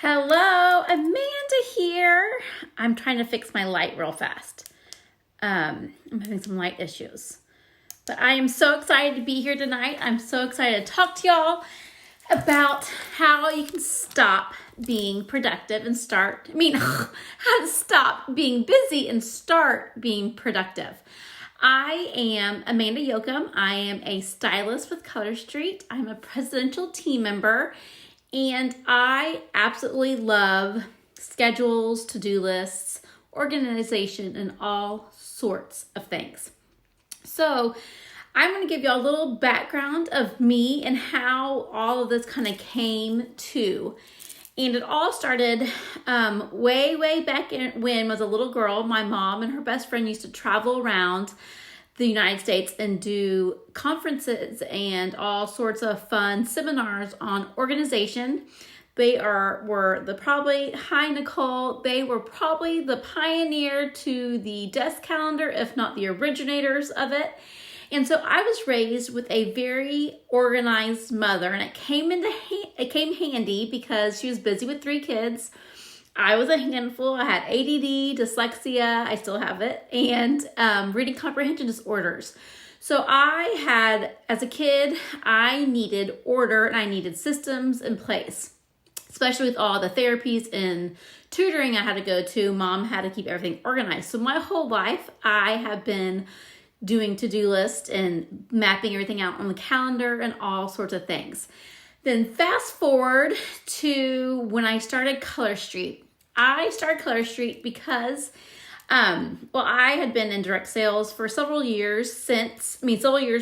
Hello, Amanda here. I'm trying to fix my light real fast. I'm having some light issues. But I am so excited to be here tonight. I'm so excited to talk to y'all about how you can stop being productive and how to stop being busy and start being productive. I am Amanda Yoakum. I am a stylist with Color Street. I'm a presidential team member. And I absolutely love schedules, to-do lists, organization, and all sorts of things. So I'm going to give you a little background of me and how all of this kind of came to. And it all started way back when I was a little girl. My mom and her best friend used to travel around the United States and do conferences and all sorts of fun seminars on organization. They were probably the pioneer to the desk calendar, if not the originators of it. And so I was raised with a very organized mother, and it came handy because she was busy with 3 kids. I was a handful. I had ADD, dyslexia, I still have it, and reading comprehension disorders. So as a kid, I needed order and I needed systems in place, especially with all the therapies and tutoring I had to go to. Mom had to keep everything organized. So my whole life, I have been doing to-do lists and mapping everything out on the calendar and all sorts of things. Then fast forward to when I started Color Street. I started Color Street because, I had been in direct sales for several years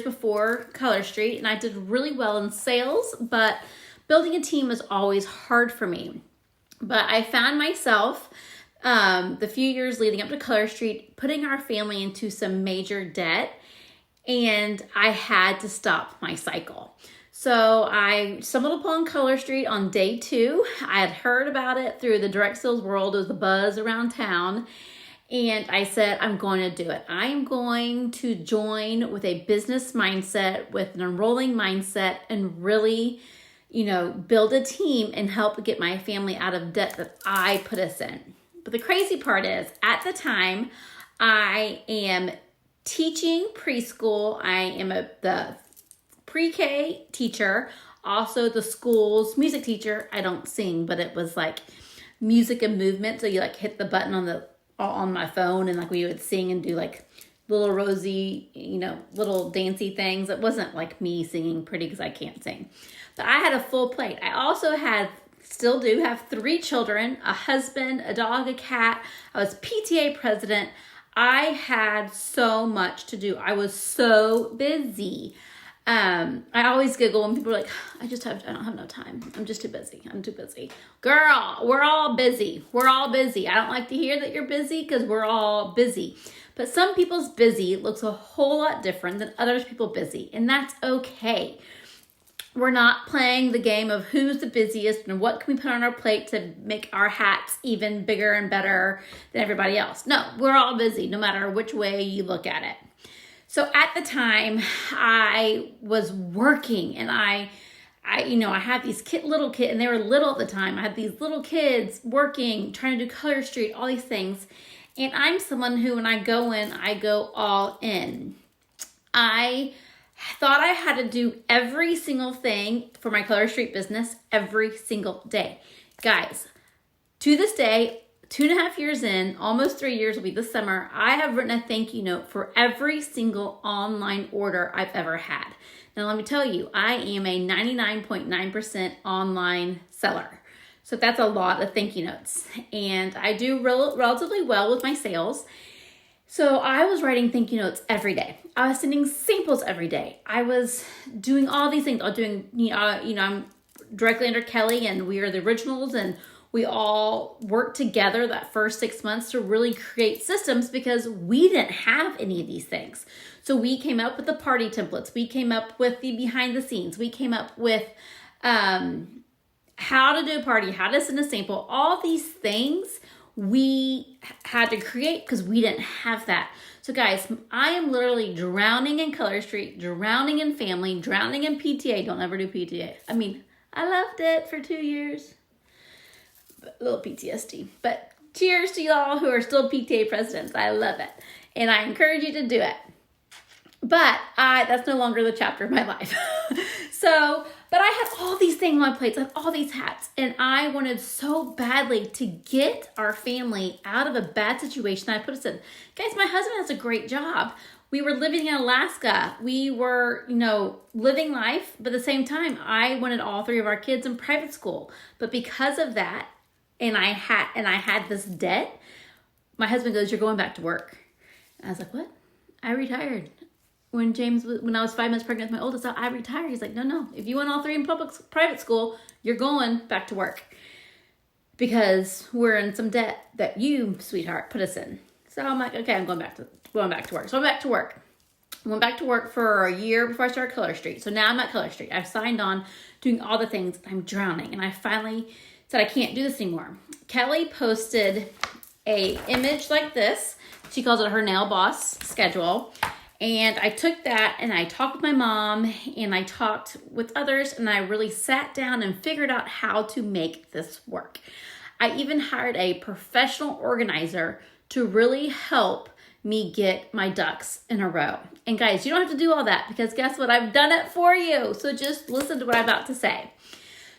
before Color Street, and I did really well in sales, but building a team was always hard for me. But I found myself, the few years leading up to Color Street, putting our family into some major debt, and I had to stop my cycle. So I stumbled upon Color Street on day 2. I had heard about it through the direct sales world. It was the buzz around town. And I said, I'm going to do it. I am going to join with a business mindset, with an enrolling mindset, and really, build a team and help get my family out of debt that I put us in. But the crazy part is, at the time, I am teaching preschool. I am the pre-K teacher, also the school's music teacher. I don't sing, but it was like music and movement. So you hit the button on my phone, and we would sing and do little rosy, little dancey things. It wasn't like me singing pretty because I can't sing. But I had a full plate. I still do have 3 children, a husband, a dog, a cat. I was PTA president. I had so much to do. I was so busy. I always giggle when people are like, I don't have no time. I'm just too busy. I'm too busy. Girl, we're all busy. We're all busy. I don't like to hear that you're busy because we're all busy. But some people's busy looks a whole lot different than others people busy. And that's okay. We're not playing the game of who's the busiest and what can we put on our plate to make our hats even bigger and better than everybody else. No, we're all busy no matter which way you look at it. So at the time, I was working, and I had these little kids, and they were little at the time. I had these little kids working, trying to do Color Street, all these things. And I'm someone who, when I go in, I go all in. I thought I had to do every single thing for my Color Street business every single day. Guys, to this day, 2.5 years in, almost 3 years will be this summer, I have written a thank you note for every single online order I've ever had. Now, let me tell you, I am a 99.9% online seller. So that's a lot of thank you notes. And I do relatively well with my sales. So I was writing thank you notes every day. I was sending samples every day. I was doing all these things. I was doing, I'm directly under Kelly, and we are the originals, and we all worked together that first 6 months to really create systems because we didn't have any of these things. So we came up with the party templates. We came up with the behind the scenes. We came up with how to do a party, how to send a sample. All these things we had to create because we didn't have that. So guys, I am literally drowning in Color Street, drowning in family, drowning in PTA. Don't ever do PTA. I loved it for 2 years. little PTSD. But cheers to y'all who are still PTA presidents. I love it. And I encourage you to do it. But that's no longer the chapter of my life. But I had all these things on my plates, I had all these hats, and I wanted so badly to get our family out of a bad situation that I put us in. Guys, my husband has a great job. We were living in Alaska. We were, living life, but at the same time, I wanted all 3 of our kids in private school. But because of that, and I had this debt, my husband goes, "You're going back to work." And I was like, "What? I retired." When I was 5 months pregnant with my oldest, I retired. He's like, no. If you want all 3 in private school, you're going back to work because we're in some debt that you, sweetheart, put us in. So I'm like, okay, I'm going back to work. So I'm back to work. I went back to work for a year before I started Color Street. So now I'm at Color Street. I've signed on, doing all the things. I'm drowning, and I finally said I can't do this anymore. Kelly posted a image like this. She calls it her nail boss schedule. And I took that and I talked with my mom and I talked with others, and I really sat down and figured out how to make this work. I even hired a professional organizer to really help me get my ducks in a row. And guys, you don't have to do all that because guess what? I've done it for you. So just listen to what I'm about to say.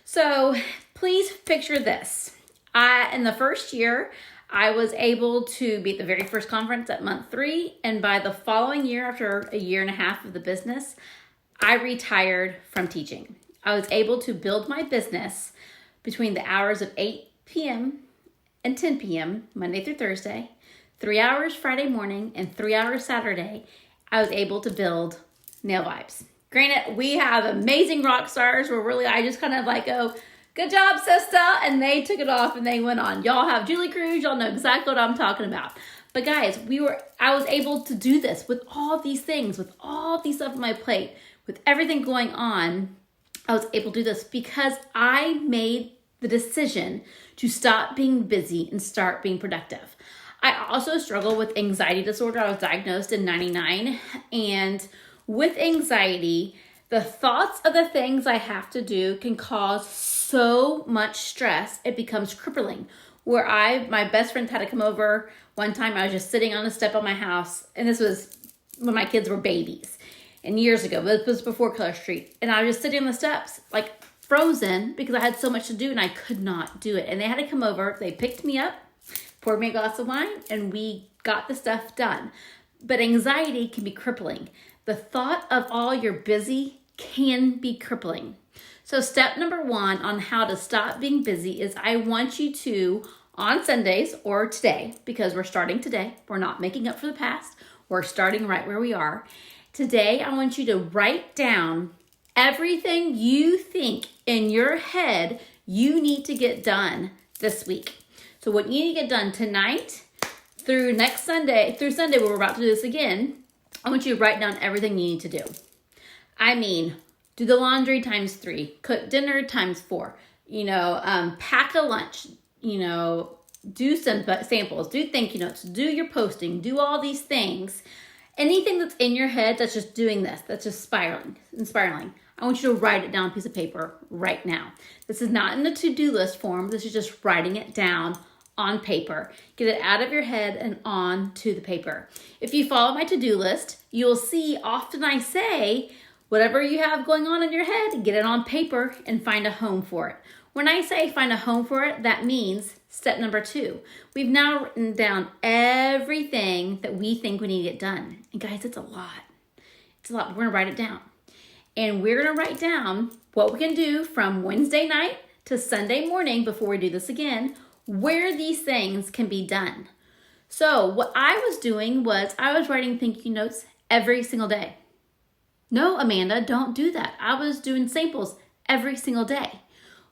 So please picture this. In the first year, I was able to be at the very first conference at month 3. And by the following year, after a year and a half of the business, I retired from teaching. I was able to build my business between the hours of 8 p.m. and 10 p.m., Monday through Thursday, 3 hours Friday morning, and 3 hours Saturday. I was able to build Nail Vibes. Granted, we have amazing rock stars where really I just kind of like go, "Good job, sister," and they took it off and they went on. Y'all have Julie Cruz. Y'all know exactly what I'm talking about. But guys, I was able to do this with all these things, with all these stuff on my plate, with everything going on. I was able to do this because I made the decision to stop being busy and start being productive. I also struggle with anxiety disorder. I was diagnosed in 99, and with anxiety, the thoughts of the things I have to do can cause so much stress, it becomes crippling. My best friend had to come over one time. I was just sitting on the step of my house, and this was when my kids were babies and years ago, but it was before Color Street. And I was just sitting on the steps, like frozen because I had so much to do and I could not do it. And they had to come over. They picked me up, poured me a glass of wine, and we got the stuff done. But anxiety can be crippling. The thought of all you're busy can be crippling. So step number 1 on how to stop being busy is I want you to, on Sundays or today, because we're starting today, we're not making up for the past, we're starting right where we are. Today, I want you to write down everything you think in your head you need to get done this week. So what you need to get done tonight through Sunday where we're about to do this again, I want you to write down everything you need to do. I mean, do the laundry times 3, cook dinner times 4, pack a lunch, do some samples, do thank you notes, do your posting, do all these things. Anything that's in your head that's just doing this, that's just spiraling. I want you to write it down on a piece of paper right now. This is not in the to-do list form. This is just writing it down on paper. Get it out of your head and on to the paper. If you follow my to-do list, you'll see often I say, whatever you have going on in your head, get it on paper and find a home for it. When I say find a home for it, that means step number 2. We've now written down everything that we think we need to get done. And guys, it's a lot. It's a lot. We're going to write it down. And we're going to write down what we can do from Wednesday night to Sunday morning before we do this again, where these things can be done. So what I was doing was I was writing thank you notes every single day. No, Amanda, don't do that. I was doing samples every single day.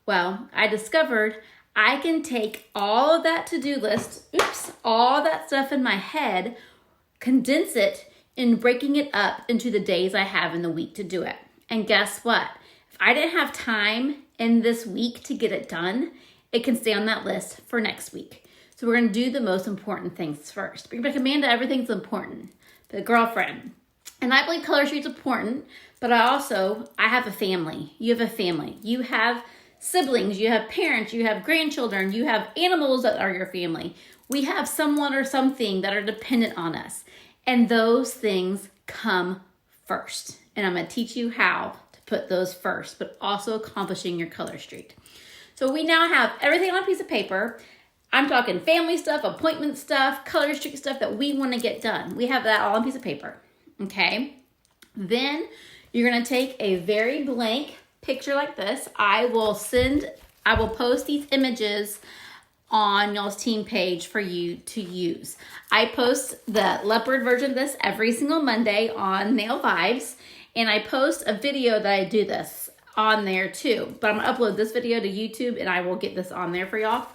Well, I discovered I can take all of that to-do list, all that stuff in my head, condense it, and breaking it up into the days I have in the week to do it. And guess what? If I didn't have time in this week to get it done, it can stay on that list for next week. So we're going to do the most important things first. But Amanda, everything's important. But girlfriend, and I believe Color Street's important, but I have a family. You have a family. You have siblings, you have parents, you have grandchildren, you have animals that are your family. We have someone or something that are dependent on us. And those things come first. And I'm going to teach you how to put those first, but also accomplishing your color streak. So we now have everything on a piece of paper. I'm talking family stuff, appointment stuff, color streak stuff that we want to get done. We have that all on a piece of paper. Okay. Then you're going to take a very blank picture like this. I will post these images on y'all's team page for you to use. I post the leopard version of this every single Monday on Nail Vibes, and I post a video that I do this on there too. But I'm gonna upload this video to YouTube and I will get this on there for y'all.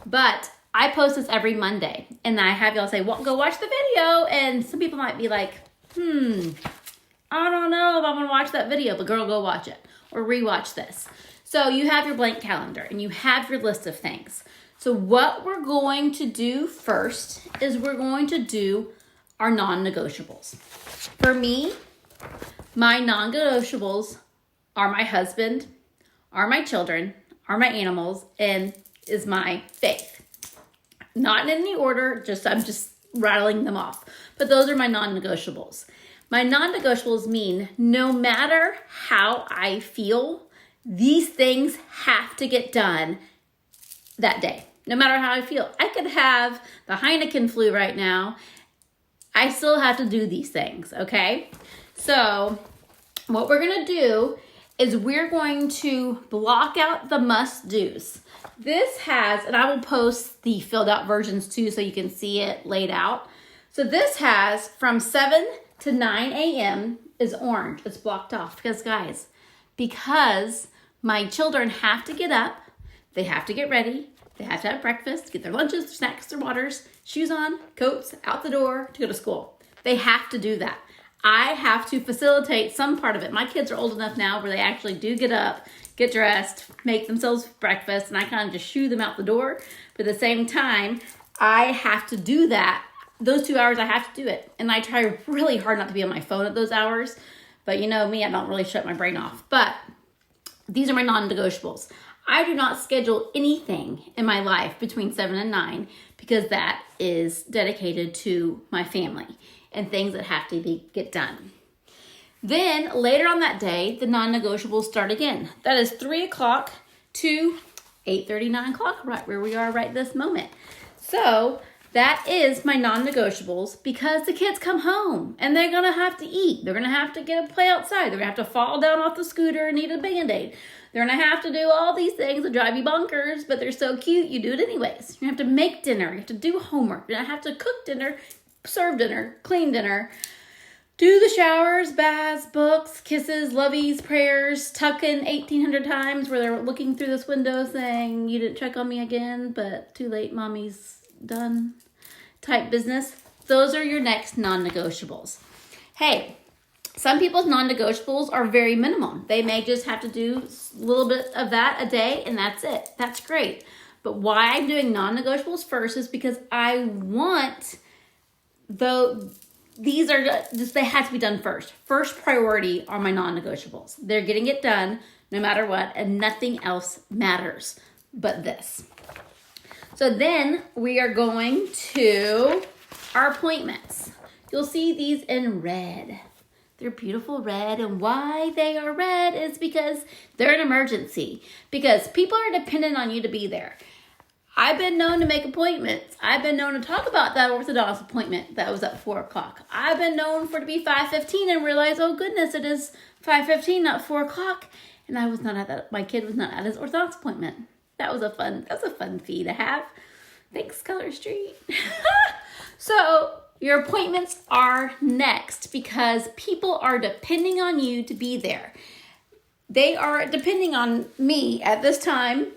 But I post this every Monday, and I have y'all say, well, go watch the video. And some people might be like, I don't know if I'm gonna watch that video, but girl, go watch it or rewatch this. So you have your blank calendar and you have your list of things. So what we're going to do first is we're going to do our non-negotiables. For me, my non-negotiables are my husband, are my children, are my animals, and is my faith. Not in any order, I'm just rattling them off. But those are my non-negotiables. My non-negotiables mean no matter how I feel, these things have to get done that day. No matter how I feel. I could have the Heineken flu right now. I still have to do these things, okay? So what we're going to do is we're going to block out the must-dos. This has, and I will post the filled out versions too so you can see it laid out. So this has from 7 to 9 a.m. is orange. It's blocked off because guys, because my children have to get up, they have to get ready, they have to have breakfast, get their lunches, their snacks, their waters, shoes on, coats, out the door to go to school. They have to do that. I have to facilitate some part of it. My kids are old enough now where they actually do get up, get dressed, make themselves breakfast, and I kind of just shoo them out the door. But at the same time, I have to do that. Those 2 hours, I have to do it. And I try really hard not to be on my phone at those hours. But you know me, I don't really shut my brain off. But these are my non-negotiables. I do not schedule anything in my life between 7 and 9 because that is dedicated to my family and things that have to get done. Then later on that day, the non-negotiables start again. That is 3 o'clock to 8:30, 9 o'clock, right where we are right this moment. So that is my non-negotiables because the kids come home and they're going to have to eat. They're going to have to get a play outside. They're going to have to fall down off the scooter and need a Band-Aid. They're going to have to do all these things that drive you bonkers, but they're so cute, you do it anyways. You have to make dinner. You have to do homework. You're going to have to cook dinner, serve dinner, clean dinner, do the showers, baths, books, kisses, loveys, prayers, tuck in 1,800 times where they're looking through this window saying, you didn't check on me again, but too late, mommy's done type business. Those are your next non-negotiables. Hey, some people's non-negotiables are very minimum. They may just have to do a little bit of that a day and that's it. That's great. But why I'm doing non-negotiables first is because I want, these are just, they have to be done first. First priority are my non-negotiables. They're getting it done no matter what, and nothing else matters but this. So then we are going to our appointments. You'll see these in red. They're beautiful red, and why they are red is because they're an emergency. Because people are dependent on you to be there. I've been known to make appointments. I've been known to talk about that orthodontist appointment that was at 4 o'clock. I've been known for it to be 5:15 and realize, oh goodness, it is 5:15, not 4 o'clock. And I was not at that. My kid was not at his orthodontist appointment. That was a fun fee to have. Thanks, Color Street. So your appointments are next because people are depending on you to be there. They are depending on me at this time.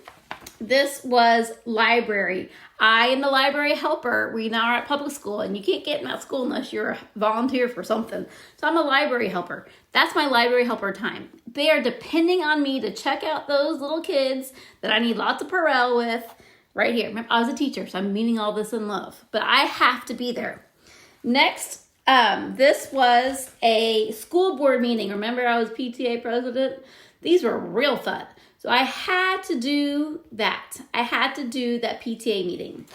This was library. I am the library helper. We now are at public school, and you can't get in that school unless you're a volunteer for something. So I'm a library helper. That's my library helper time. They are depending on me to check out those little kids that I need lots of Purell with right here. Remember, I was a teacher, so I'm meaning all this in love. But I have to be there. Next, this was a school board meeting. Remember, I was PTA president? These were real fun. So I had to do that. I had to do that PTA meeting.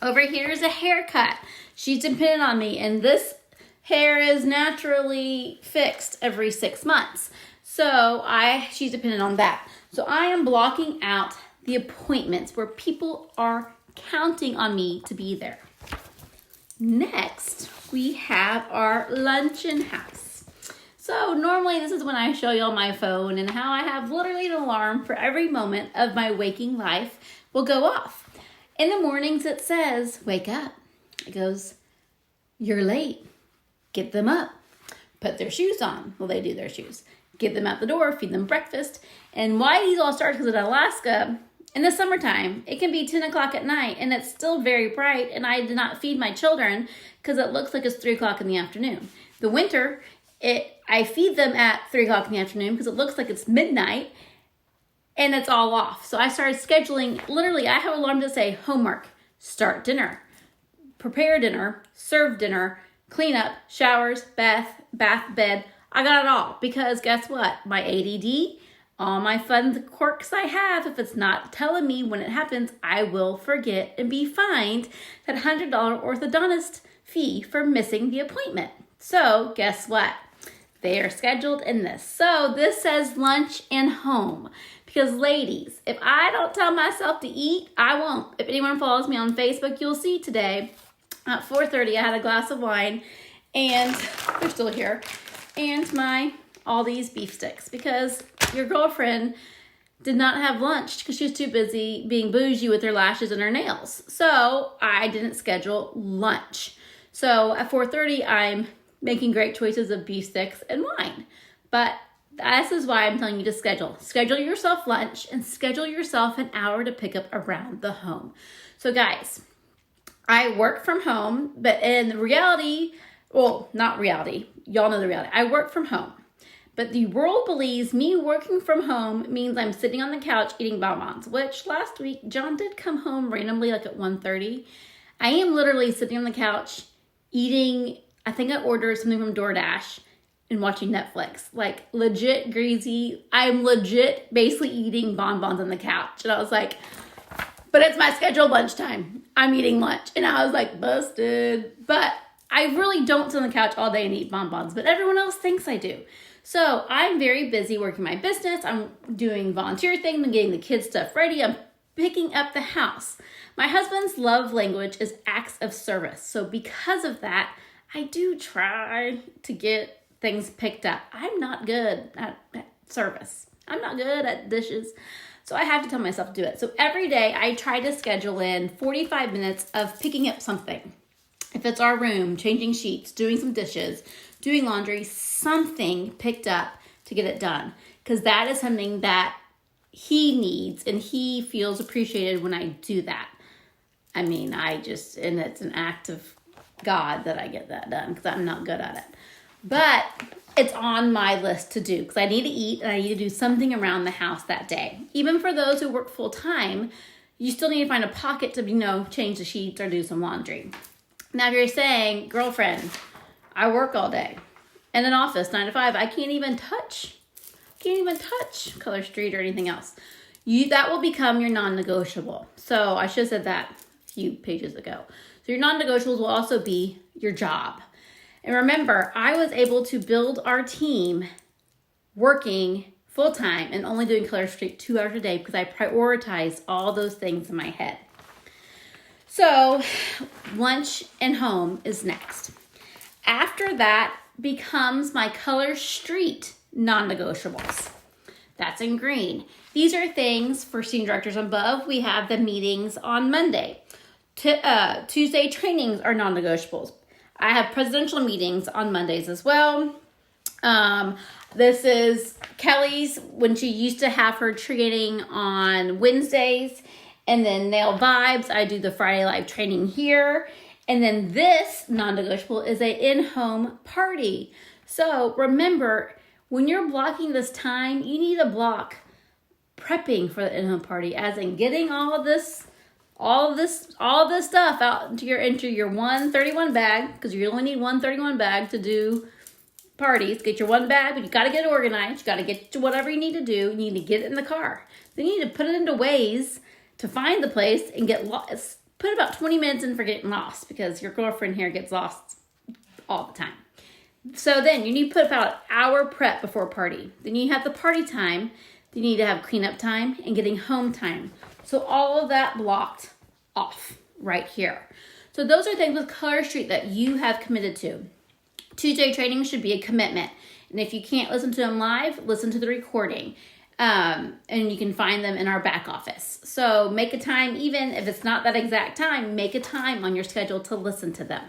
Over here is a haircut. She's dependent on me, and this hair is naturally fixed every 6 months. So she's dependent on that. So I am blocking out the appointments where people are counting on me to be there. Next, we have our luncheon house. So normally this is when I show you on my phone and how I have literally an alarm for every moment of my waking life will go off. In the mornings it says, wake up. It goes, you're late. Get them up. Put their shoes on. Well, they do their shoes. Get them out the door, feed them breakfast. And why these all start, because in Alaska, in the summertime, it can be 10 o'clock at night and it's still very bright, and I did not feed my children because it looks like it's 3 o'clock in the afternoon. The winter, I feed them at 3 o'clock in the afternoon because it looks like it's midnight and it's all off. So I started scheduling, literally I have an alarm to say homework, start dinner, prepare dinner, serve dinner, clean up, showers, bath, bed. I got it all because guess what? My ADD, all my fun quirks I have, if it's not telling me when it happens, I will forget and be fined that $100 orthodontist fee for missing the appointment. So guess what? They are scheduled in this. So this says lunch and home. Because ladies, if I don't tell myself to eat, I won't. If anyone follows me on Facebook, you'll see today at 4:30 I had a glass of wine, and they're still here, and all these beef sticks because your girlfriend did not have lunch because she was too busy being bougie with her lashes and her nails. So I didn't schedule lunch. So at 4:30, I'm making great choices of beef sticks and wine. But this is why I'm telling you to schedule. Schedule yourself lunch and schedule yourself an hour to pick up around the home. So guys, I work from home, but in reality, well, not reality. Y'all know the reality. I work from home. But the world believes me working from home means I'm sitting on the couch eating bonbons, which last week, John did come home randomly like at 1:30. I am literally sitting on the couch eating, I think I ordered something from DoorDash and watching Netflix. Like legit greasy. I'm legit basically eating bonbons on the couch. And I was like, but it's my scheduled lunchtime. I'm eating lunch. And I was like, busted. But I really don't sit on the couch all day and eat bonbons, but everyone else thinks I do. So I'm very busy working my business. I'm doing volunteer things. I'm getting the kids' stuff ready. I'm picking up the house. My husband's love language is acts of service. So because of that, I do try to get things picked up. I'm not good at service. I'm not good at dishes. So I have to tell myself to do it. So every day I try to schedule in 45 minutes of picking up something. If it's our room, changing sheets, doing some dishes, doing laundry, something picked up to get it done. Because that is something that he needs and he feels appreciated when I do that. I mean, and it's an act of God that I get that done because I'm not good at it. But it's on my list to do because I need to eat and I need to do something around the house that day. Even for those who work full time, you still need to find a pocket to, change the sheets or do some laundry. Now, if you're saying, girlfriend, I work all day in an office 9 to 5, I can't even touch Color Street or anything else. That will become your non-negotiable. So I should have said that a few pages ago. So your non-negotiables will also be your job. And remember, I was able to build our team working full-time and only doing Color Street 2 hours a day because I prioritized all those things in my head. So lunch and home is next. After that becomes my Color Street non-negotiables. That's in green. These are things for senior directors above. We have the meetings on Monday. Tuesday trainings are non-negotiables. I have presidential meetings on Mondays as well. This is Kelly's when she used to have her training on Wednesdays. And then Nail Vibes, I do the Friday live training here. And then this non-negotiable is an in-home party. So remember, when you're blocking this time, you need to block prepping for the in-home party, as in getting all this stuff out into your 131 bag, because you only need 131 bag to do parties, get your one bag, but you got to get organized. You got to get to whatever you need to do. You need to get it in the car. Then you need to put it into Waze to find the place and get lost. Put about 20 minutes in for getting lost because your girlfriend here gets lost all the time. So then you need to put about an hour prep before a party. Then you have the party time. You need to have cleanup time and getting home time. So all of that blocked off right here. So those are things with Color Street that you have committed to. Tuesday training should be a commitment. And if you can't listen to them live, listen to the recording. And you can find them in our back office. So make a time, even if it's not that exact time, make a time on your schedule to listen to them.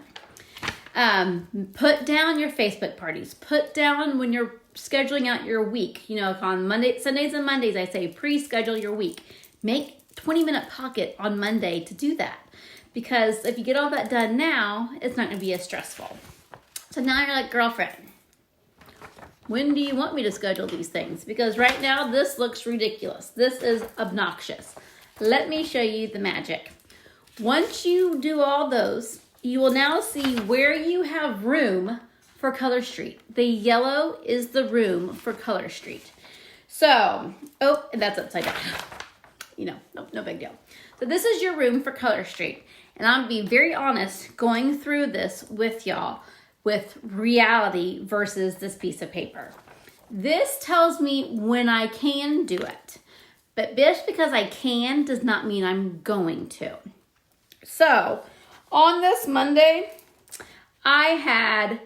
Put down your Facebook parties. Put down when you're scheduling out your week. You know, on Sundays and Mondays, I say pre-schedule your week. Make 20-minute pocket on Monday to do that. Because if you get all that done now, it's not going to be as stressful. So now you're like, girlfriend, when do you want me to schedule these things? Because right now, this looks ridiculous. This is obnoxious. Let me show you the magic. Once you do all those, you will now see where you have room for Color Street. The yellow is the room for Color Street. So, oh, and that's upside down. You know, no big deal. So this is your room for Color Street. And I'm going to be very honest going through this with y'all with reality versus this piece of paper. This tells me when I can do it. But just because I can does not mean I'm going to. So, on this Monday, I had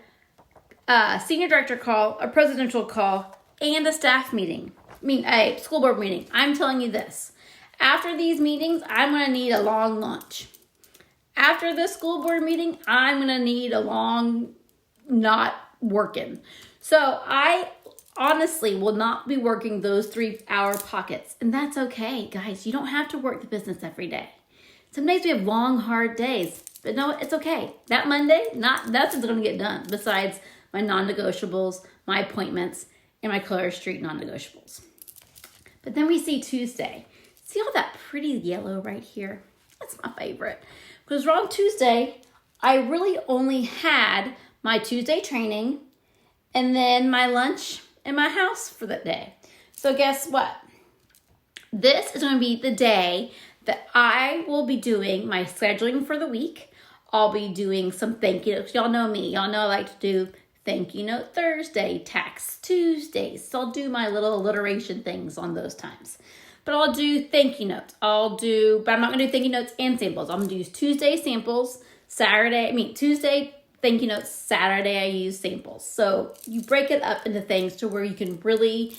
a senior director call, a presidential call, and a staff meeting. A school board meeting. I'm telling you this. After these meetings, I'm going to need a long lunch. After this school board meeting, I'm going to need a long not working. So I honestly will not be working those 3-hour pockets. And that's okay, guys. You don't have to work the business every day. Some days we have long, hard days. But no, it's okay. That Monday, that's what's going to get done. Besides my non-negotiables, my appointments, and my Color Street non-negotiables. But then we see Tuesday. See all that pretty yellow right here? That's my favorite. Because on Tuesday, I really only had my Tuesday training and then my lunch in my house for that day. So guess what? This is going to be the day that I will be doing my scheduling for the week. I'll be doing some thank you notes. Y'all know me. Y'all know I like to do thank you note Thursday, tax Tuesdays. So I'll do my little alliteration things on those times. But I'll do thank you notes. But I'm not going to do thank you notes and samples. I'm going to use Tuesday samples, Tuesday thank you notes, Saturday I use samples. So you break it up into things to where you can really,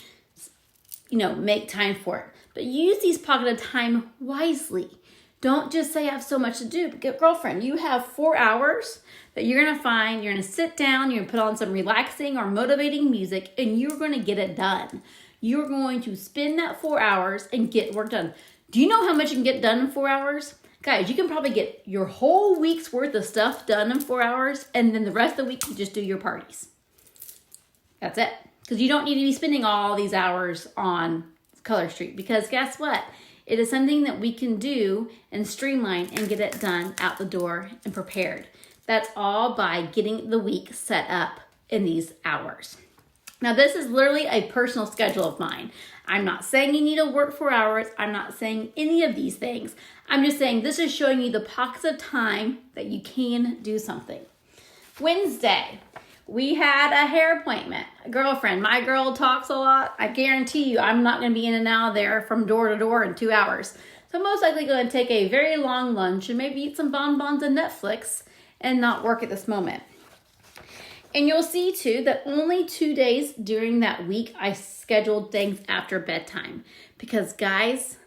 make time for it. But use these pockets of time wisely. Don't just say I have so much to do. Girlfriend, you have 4 hours that you're going to sit down, you're going to put on some relaxing or motivating music, and you're going to get it done. You're going to spend that 4 hours and get work done. Do you know how much you can get done in 4 hours? Guys, you can probably get your whole week's worth of stuff done in 4 hours, and then the rest of the week you just do your parties. That's it. Because you don't need to be spending all these hours on Color Street. Because guess what? It is something that we can do and streamline and get it done out the door and prepared. That's all by getting the week set up in these hours. Now, this is literally a personal schedule of mine. I'm not saying you need to work 4 hours. I'm not saying any of these things. I'm just saying this is showing you the pockets of time that you can do something. Wednesday, we had a hair appointment. A girlfriend, my girl talks a lot. I guarantee you I'm not going to be in and out of there from door to door in 2 hours. So I'm most likely going to take a very long lunch and maybe eat some bonbons and Netflix and not work at this moment. And you'll see too that only 2 days during that week I scheduled things after bedtime. Because guys,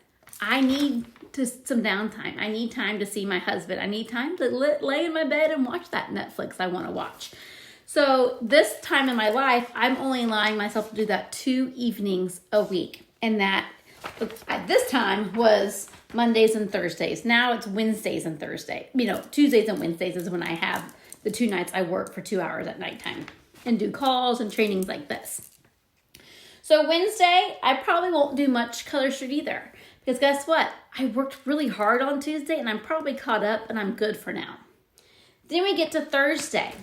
I need some downtime. I need time to see my husband. I need time to lay in my bed and watch that Netflix I want to watch. So this time in my life, I'm only allowing myself to do that 2 evenings a week. And that at this time was Mondays and Thursdays. Now it's Wednesdays and Thursdays. Tuesdays and Wednesdays is when I have the 2 nights I work for 2 hours at nighttime and do calls and trainings like this. So Wednesday, I probably won't do much Color Street either. Because guess what? I worked really hard on Tuesday and I'm probably caught up and I'm good for now. Then we get to Thursday.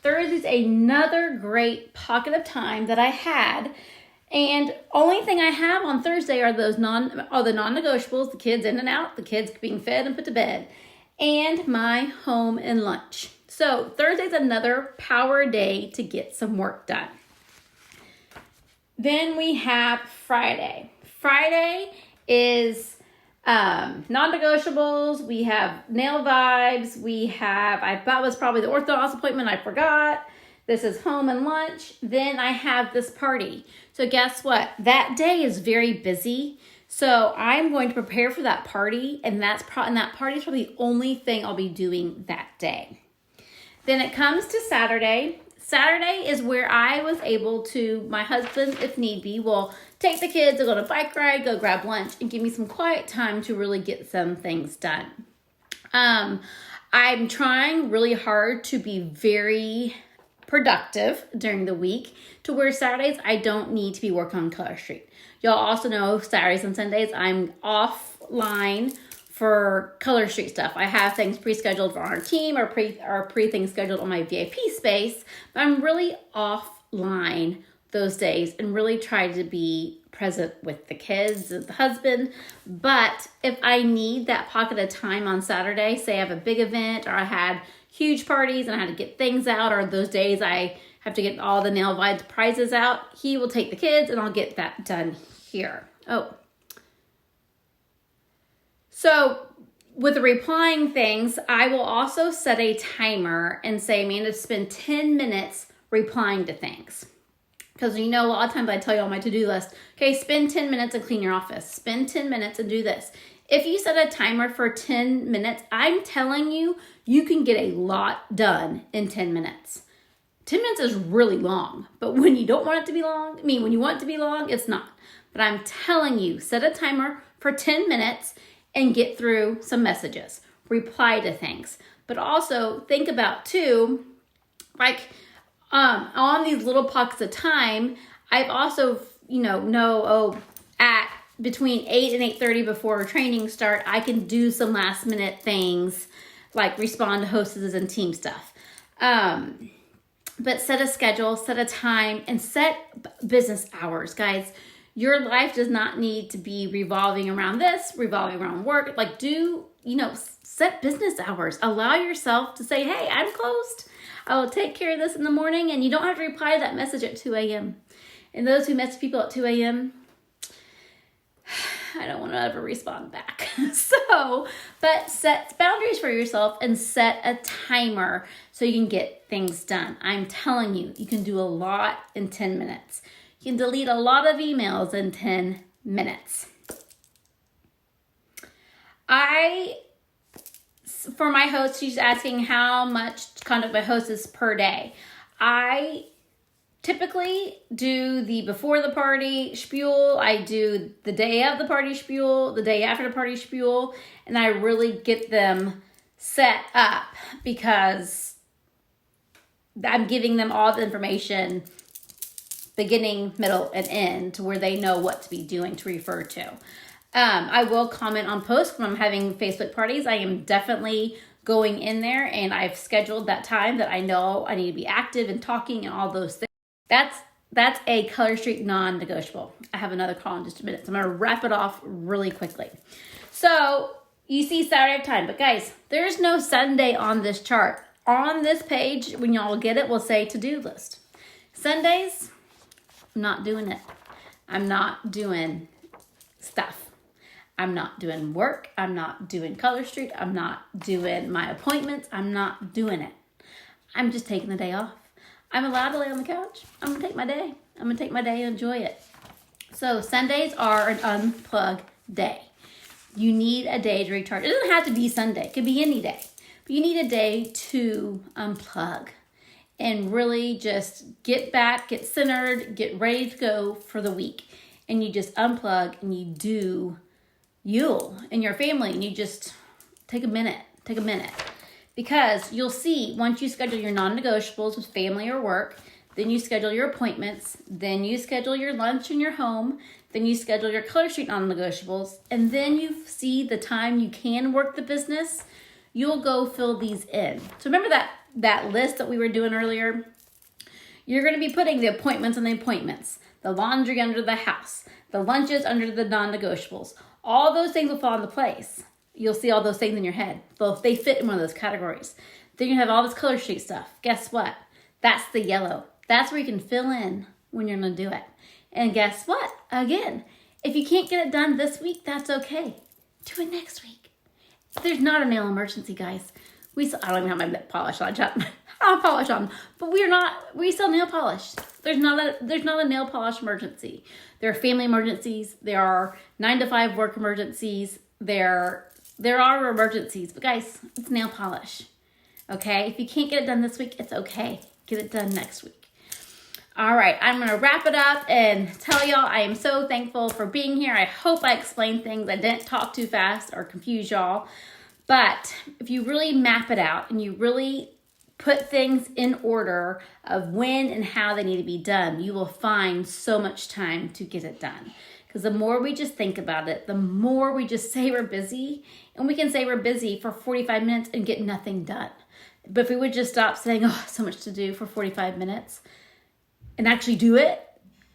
Thursday's another great pocket of time that I had. And only thing I have on Thursday are the non-negotiables, the kids in and out, the kids being fed and put to bed, and my home and lunch. So Thursday's another power day to get some work done. Then we have Friday. Friday is non-negotiables. We have nail vibes. We have, I thought it was probably the orthodontist appointment. I forgot. This is home and lunch. Then I have this party. So guess what? That day is very busy. So I'm going to prepare for that party. And that party is probably the only thing I'll be doing that day. Then it comes to Saturday. Saturday is where I was able to, my husband, if need be, will take the kids to go on a bike ride, go grab lunch, and give me some quiet time to really get some things done. I'm trying really hard to be very productive during the week to where Saturdays I don't need to be working on Color Street. Y'all also know Saturdays and Sundays I'm offline for Color Street stuff. I have things pre-scheduled for our team or pre-things scheduled on my VIP space, but I'm really offline those days and really try to be present with the kids and the husband. But if I need that pocket of time on Saturday, say I have a big event or I had huge parties and I had to get things out, or those days I have to get all the nail vibes prizes out, he will take the kids and I'll get that done here. So with the replying things, I will also set a timer and say, Amanda, spend 10 minutes replying to things. Because you know, a lot of times I tell you on my to-do list, okay, spend 10 minutes and clean your office. Spend 10 minutes and do this. If you set a timer for 10 minutes, I'm telling you, you can get a lot done in 10 minutes. 10 minutes is really long, but when you don't want it to be long, when you want it to be long, it's not. But I'm telling you, set a timer for 10 minutes and get through some messages. Reply to things. But also think about too, like on these little pockets of time, I've also, at between 8 and 8:30 before training start, I can do some last minute things like respond to hostesses and team stuff. But set a schedule, set a time, and set business hours, guys. Your life does not need to be revolving around this, revolving around work. Like set business hours. Allow yourself to say, hey, I'm closed. I will take care of this in the morning, and you don't have to reply to that message at 2 a.m. And those who message people at 2 a.m., I don't want to ever respond back. But set boundaries for yourself and set a timer so you can get things done. I'm telling you, you can do a lot in 10 minutes. You can delete a lot of emails in 10 minutes. For my host, she's asking how much conduct my host is per day. I typically do the before the party spiel. I do the day of the party spiel, the day after the party spiel, and I really get them set up because I'm giving them all the information beginning, middle, and end to where they know what to be doing to refer to. I will comment on posts when I'm having Facebook parties. I am definitely going in there, and I've scheduled that time that I know I need to be active and talking and all those things. That's a Color Street non-negotiable. I have another call in just a minute, so I'm going to wrap it off really quickly. So you see Saturday time, but guys, there's no Sunday on this chart. On this page, when y'all get it, will say to-do list. Sundays, I'm not doing it. I'm not doing stuff. I'm not doing work. I'm not doing Color Street. I'm not doing my appointments. I'm not doing it. I'm just taking the day off. I'm allowed to lay on the couch. I'm going to take my day. I'm going to take my day and enjoy it. So Sundays are an unplug day. You need a day to recharge. It doesn't have to be Sunday. It could be any day. But you need a day to unplug and really just get back, get centered, get ready to go for the week. And you just unplug and you do you and your family, and you just take a minute. Because you'll see once you schedule your non-negotiables with family or work, then you schedule your appointments, then you schedule your lunch in your home, then you schedule your Color Street non-negotiables, and then you see the time you can work the business, you'll go fill these in. So remember that list that we were doing earlier? You're going to be putting the appointments on the appointments, the laundry under the house, the lunches under the non-negotiables. All those things will fall into place. You'll see all those things in your head. So if they fit in one of those categories, then you have all this color sheet stuff. Guess what? That's the yellow. That's where you can fill in when you're going to do it. And guess what? Again, if you can't get it done this week, that's okay. Do it next week. There's not a nail emergency, guys. I don't even have my lip polish on. I'll polish on, but we sell nail polish. There's not a nail polish emergency. There are family emergencies. There are 9 to 5 work emergencies. There are emergencies, but guys, it's nail polish. Okay? If you can't get it done this week, it's okay. Get it done next week. All right, I'm going to wrap it up and tell y'all I am so thankful for being here. I hope I explained things. I didn't talk too fast or confuse y'all. But if you really map it out and you really put things in order of when and how they need to be done, you will find so much time to get it done. Because the more we just think about it, the more we just say we're busy, and we can say we're busy for 45 minutes and get nothing done. But if we would just stop saying, oh, so much to do for 45 minutes and actually do it,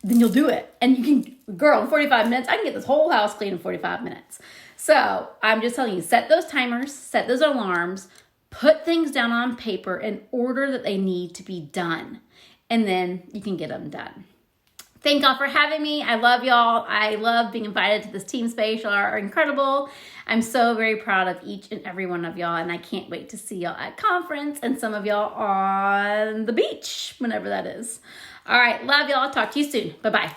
then you'll do it. And you can, girl, in 45 minutes, I can get this whole house clean in 45 minutes. So I'm just telling you, set those timers, set those alarms, put things down on paper in order that they need to be done. And then you can get them done. Thank y'all for having me. I love y'all. I love being invited to this team space. Y'all are incredible. I'm so very proud of each and every one of y'all, and I can't wait to see y'all at conference and some of y'all on the beach, whenever that is. All right, love y'all. Talk to you soon. Bye-bye.